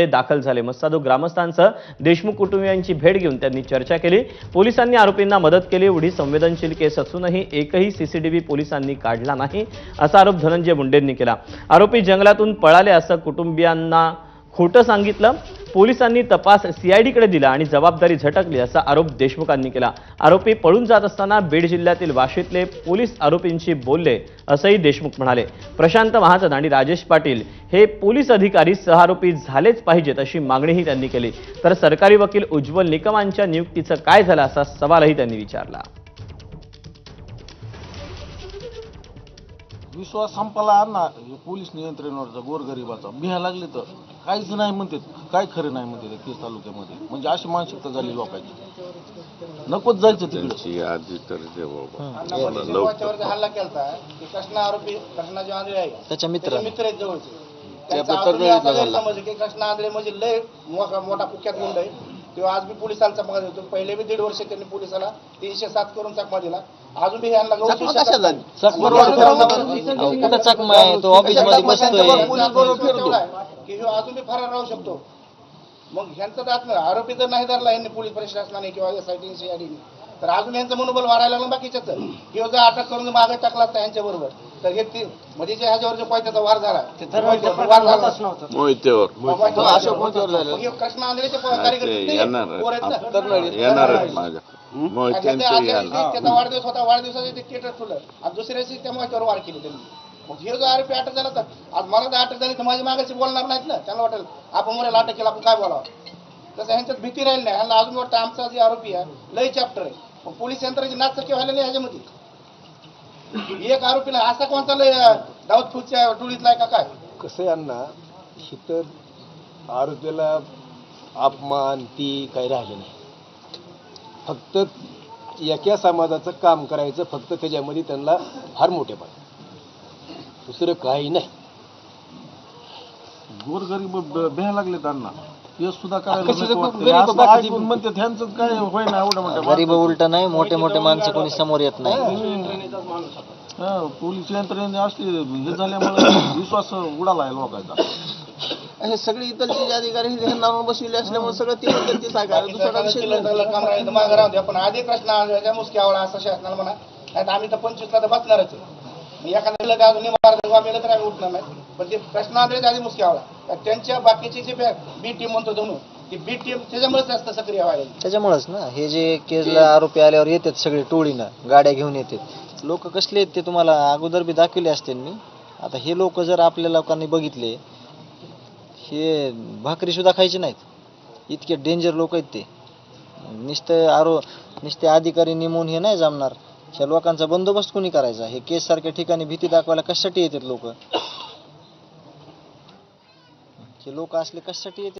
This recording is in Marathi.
दाखल झाले। मस्सादो ग्रामस्थांसह देशमुख कुटुंबियांची भेट घेऊन त्यांनी चर्चा केली। पोलिसांनी आरोपींना मदत केली। एवढी संवेदनशील केस असूनही एकही सीसीटीव्ही पोलिसांनी काढला नाही असा आरोप धनंजय मुंडेंनी केला। आरोपी जंगलातून पळाले असं कुटुंबियांना खोटं सांगितलं। पोलिसांनी तपास सीआयडीकडे दिला आणि जबाबदारी झटकली असा आरोप देशमुखांनी केला। आरोपी पळून जात असताना बीड जिल्ह्यातील वाशीतले पोलीस आरोपींशी बोलले असंही देशमुख म्हणाले। प्रशांत महाजन आणि राजेश पाटील हे पोलीस अधिकारी सहआरोपी झालेच पाहिजेत अशी मागणीही त्यांनी केली। तर सरकारी वकील उज्ज्वल निकमांच्या नियुक्तीचं काय झालं असा सवालही त्यांनी विचारला। विश्वास संपला ना पोलीस नियंत्रणावरचा गोरगरिबाचा बिहा लागले तर काहीच नाही म्हणतात, काय खरं नाही म्हणते केस तालुक्यामध्ये। म्हणजे अशी मानसिकता झाली लोकांची, नकोच जायचं तिकडे। आधी तर हल्ला केलता की कृष्णा आरोपी कृष्णा जो आंधळे आहे त्याच्या मित्र आहेत जवळचे, समज की कृष्णा आंधळे म्हणजे लय मोठा कुख्यात गुंड आहे। तेव्हा आज बी पोलिसांचा चकमा देतो। पहिले बी 1.5 वर्ष त्यांनी पोलिसाला 307 करून चकमा दिला। अजून बी यांना चकमा आहे तो ऑफिस मध्ये बसतोय की अजून बी फरार राहू शकतो। मग ह्यांचं तर आरोपी जर नाही धरला यांनी पोलीस प्रशासनाने किंवा एसआयटी सीआयडीने तर अजून यांचं मनोबल वाढायला लागलं बाकीच्याच। किंवा जर अटक करून मागे टाकला असता यांच्या बरोबर तर हे म्हणजे जे ह्याच्यावर जो कोयत्याचा वार झाला कृष्णा आंधळेचे कार्यकर्ते त्याचा वाढदिवस होता, वाढदिवसाचे ते थिएटर ठेवलं आणि दुसऱ्या दिवशी त्या मोहित्यावर वार केली त्यांनी। मग हे जो आरोपी अटक झाला तर आज मला जर अटक झाली तर माझ्या मागाशी बोलणार नाहीत ना। त्यांना वाटेल आपण मोऱ्याला अटक केला आपण काय बोलावं, तसं ह्यांच्यात भीती राहिली नाही। ह्यांना अजून वाटतं आमचा जे आरोपी आहे लय चॅप्टर आहे, पण पोलीस यंत्राची नाचक्की व्हायला नाही ह्याच्यामध्ये। एक आरोपीला असा कोणता लय दाऊद फुलच्या टोळीतला का काय कसं यांना इतर आरोपीला अपमान ती काही राहिले नाही। फक्त एका समाजाचं काम करायचं, फक्त त्याच्यामध्ये त्यांना फार मोठेपण, दुसरं काही नाही। गोरगरीब बिहा लागले त्यांना हे सुद्धा करायला म्हणते त्यांचं काय होईना एवढं म्हणतात। गरीब उलट नाही, मोठे मोठे माणसं कोणी समोर येत नाही। पोलीस यंत्रणेने असली हे झाल्यामुळे विश्वास उडाला आहे लोकांचा। हे सगळे इथलचे अधिकारी नाव बसविले असल्यामुळे सगळं ते मागे राहू द्या, पण आधी कृष्णा मुसक्यावळा असं शासनाला म्हणा, नाही आम्ही तर 25ला तर बसणारच आहे। एखाद्या आम्ही तर आम्ही उठणार नाही, पण ते कृष्णा आंधळे आधी मुसक्यावळा त्यांच्या बाकीची जे बी टीम म्हणतो दोन ती बी टीम त्याच्यामुळेच जास्त सक्रिय व्हायला। त्याच्यामुळेच ना हे जे केसला आरोपी आल्यावर येतात सगळे टोळीनं गाड्या घेऊन येतात। लोक कसले आहेत ते तुम्हाला अगोदर बी दाखवले असतील मी। आता हे लोक जर आपल्या लोकांनी बघितले, हे भाकरी सुद्धा खायचे नाहीत, इतके डेंजर लोक आहेत ते। नुसते अधिकारी नेमून हे नाही जमणार, ह्या लोकांचा बंदोबस्त कोणी करायचा? हे केस सारख्या ठिकाणी भीती दाखवायला कशासाठी येतात लोक? हे लोक असले कशासाठी येतात?